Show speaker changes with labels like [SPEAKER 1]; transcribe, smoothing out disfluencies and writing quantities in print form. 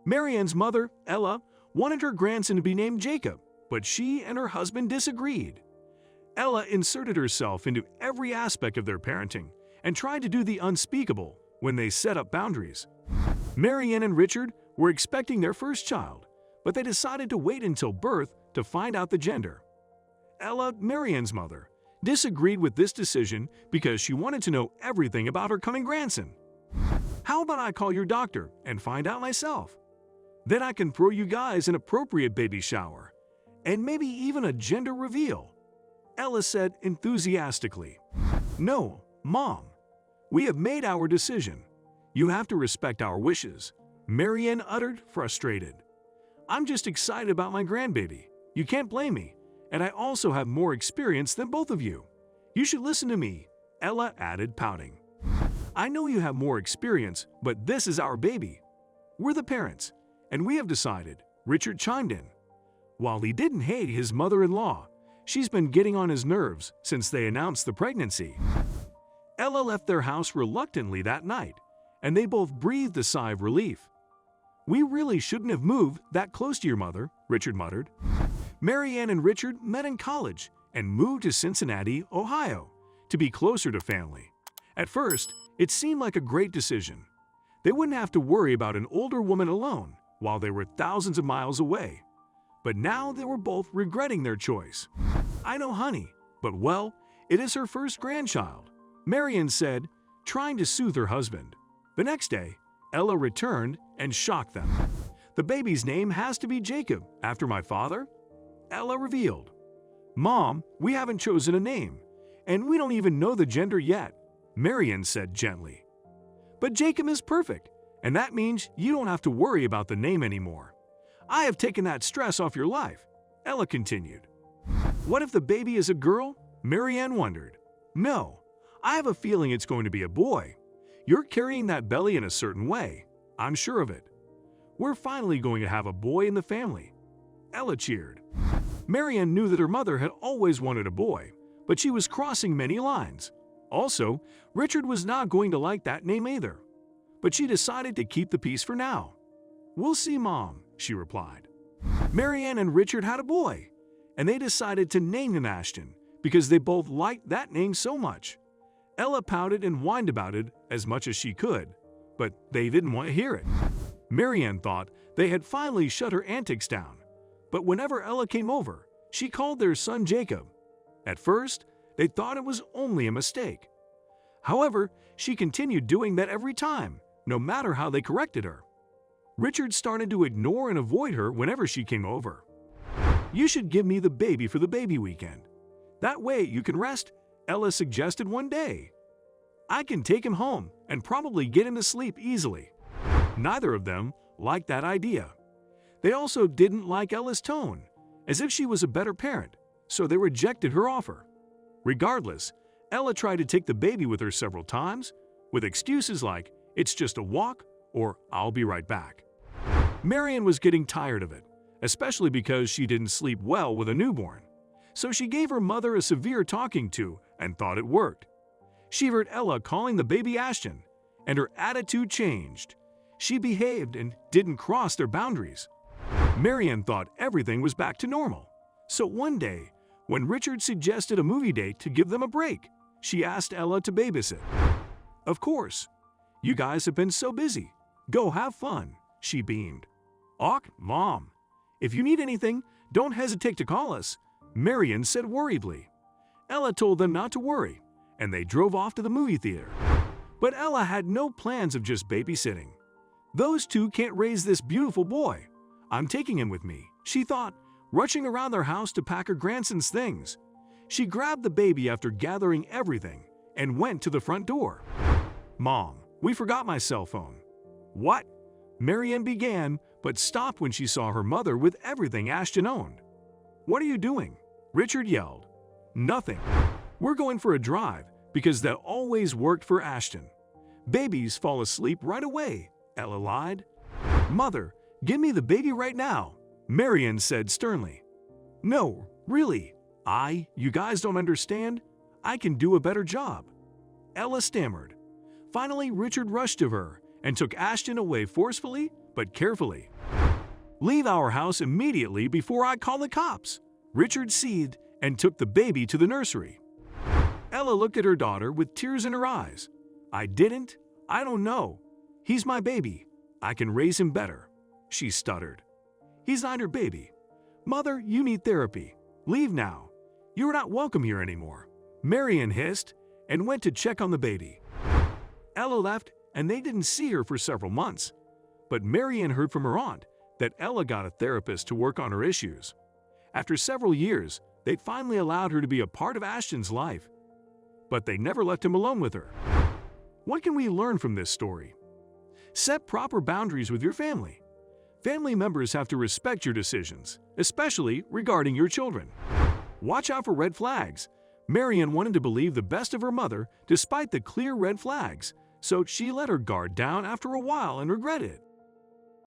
[SPEAKER 1] Marianne's mother, Ella, wanted her grandson to be named Jacob, but she and her husband disagreed. Ella inserted herself into every aspect of their parenting and tried to do the unspeakable when they set up boundaries. Marianne and Richard were expecting their first child, but they decided to wait until birth to find out the gender. Ella, Marianne's mother, disagreed with this decision because she wanted to know everything about her coming grandson. "How about I call your doctor and find out myself? Then I can throw you guys an appropriate baby shower, and maybe even a gender reveal," Ella said enthusiastically. "No, Mom. We have made our decision. You have to respect our wishes," Marianne uttered, frustrated. "I'm just excited about my grandbaby. You can't blame me, and I also have more experience than both of you. You should listen to me," Ella added, pouting. "I know you have more experience, but this is our baby. We're the parents, and we have decided," Richard chimed in. While he didn't hate his mother-in-law, she's been getting on his nerves since they announced the pregnancy. Ella left their house reluctantly that night, and they both breathed a sigh of relief. "We really shouldn't have moved that close to your mother," Richard muttered. Marianne and Richard met in college and moved to Cincinnati, Ohio, to be closer to family. At first, it seemed like a great decision. They wouldn't have to worry about an older woman alone while they were thousands of miles away. But now they were both regretting their choice. "I know, honey, but well, it is her first grandchild," Marianne said, trying to soothe her husband. The next day, Ella returned and shocked them. "The baby's name has to be Jacob, after my father," Ella revealed. "Mom, we haven't chosen a name, and we don't even know the gender yet," Marianne said gently. "But Jacob is perfect, and that means you don't have to worry about the name anymore. I have taken that stress off your life," Ella continued. "What if the baby is a girl?" Marianne wondered. "No, I have a feeling it's going to be a boy. You're carrying that belly in a certain way. I'm sure of it. We're finally going to have a boy in the family," Ella cheered. Marianne knew that her mother had always wanted a boy, but she was crossing many lines. Also, Richard was not going to like that name either. But she decided to keep the peace for now. "We'll see, Mom," she replied. Marianne and Richard had a boy, and they decided to name him Ashton because they both liked that name so much. Ella pouted and whined about it as much as she could, but they didn't want to hear it. Marianne thought they had finally shut her antics down, but whenever Ella came over, she called their son Jacob. At first, they thought it was only a mistake. However, she continued doing that every time, no matter how they corrected her. Richard started to ignore and avoid her whenever she came over. "You should give me the baby for the baby weekend. That way you can rest," Ella suggested one day. "I can take him home and probably get him to sleep easily." Neither of them liked that idea. They also didn't like Ella's tone, as if she was a better parent, so they rejected her offer. Regardless, Ella tried to take the baby with her several times, with excuses like, "It's just a walk," or "I'll be right back." Marianne was getting tired of it, especially because she didn't sleep well with a newborn. So she gave her mother a severe talking to and thought it worked. She heard Ella calling the baby Ashton, and her attitude changed. She behaved and didn't cross their boundaries. Marianne thought everything was back to normal. So one day, when Richard suggested a movie date to give them a break, she asked Ella to babysit. "Of course. You guys have been so busy. Go have fun," she beamed. "Aw, Mom, if you need anything, don't hesitate to call us," Marianne said worriedly. Ella told them not to worry, and they drove off to the movie theater. But Ella had no plans of just babysitting. "Those two can't raise this beautiful boy. I'm taking him with me," she thought, rushing around their house to pack her grandson's things. She grabbed the baby after gathering everything and went to the front door. "Mom, we forgot my cell phone." "What?" Marianne began, but stopped when she saw her mother with everything Ashton owned. "What are you doing?" Richard yelled. "Nothing. We're going for a drive because that always worked for Ashton." "Babies fall asleep right away," Ella lied. "Mother, give me the baby right now," Marianne said sternly. "No, really. You guys don't understand. I can do a better job," Ella stammered. Finally, Richard rushed to her and took Ashton away forcefully, but carefully. "Leave our house immediately before I call the cops," Richard seethed and took the baby to the nursery. Ella looked at her daughter with tears in her eyes. "I didn't. I don't know. He's my baby. I can raise him better," she stuttered. "He's not your baby. Mother, you need therapy. Leave now. You're not welcome here anymore," Marianne hissed and went to check on the baby. Ella left and they didn't see her for several months. But Marianne heard from her aunt that Ella got a therapist to work on her issues. After several years, they'd finally allowed her to be a part of Ashton's life. But they never left him alone with her. What can we learn from this story? Set proper boundaries with your family. Family members have to respect your decisions, especially regarding your children. Watch out for red flags. Marianne wanted to believe the best of her mother despite the clear red flags, so she let her guard down after a while and regretted it.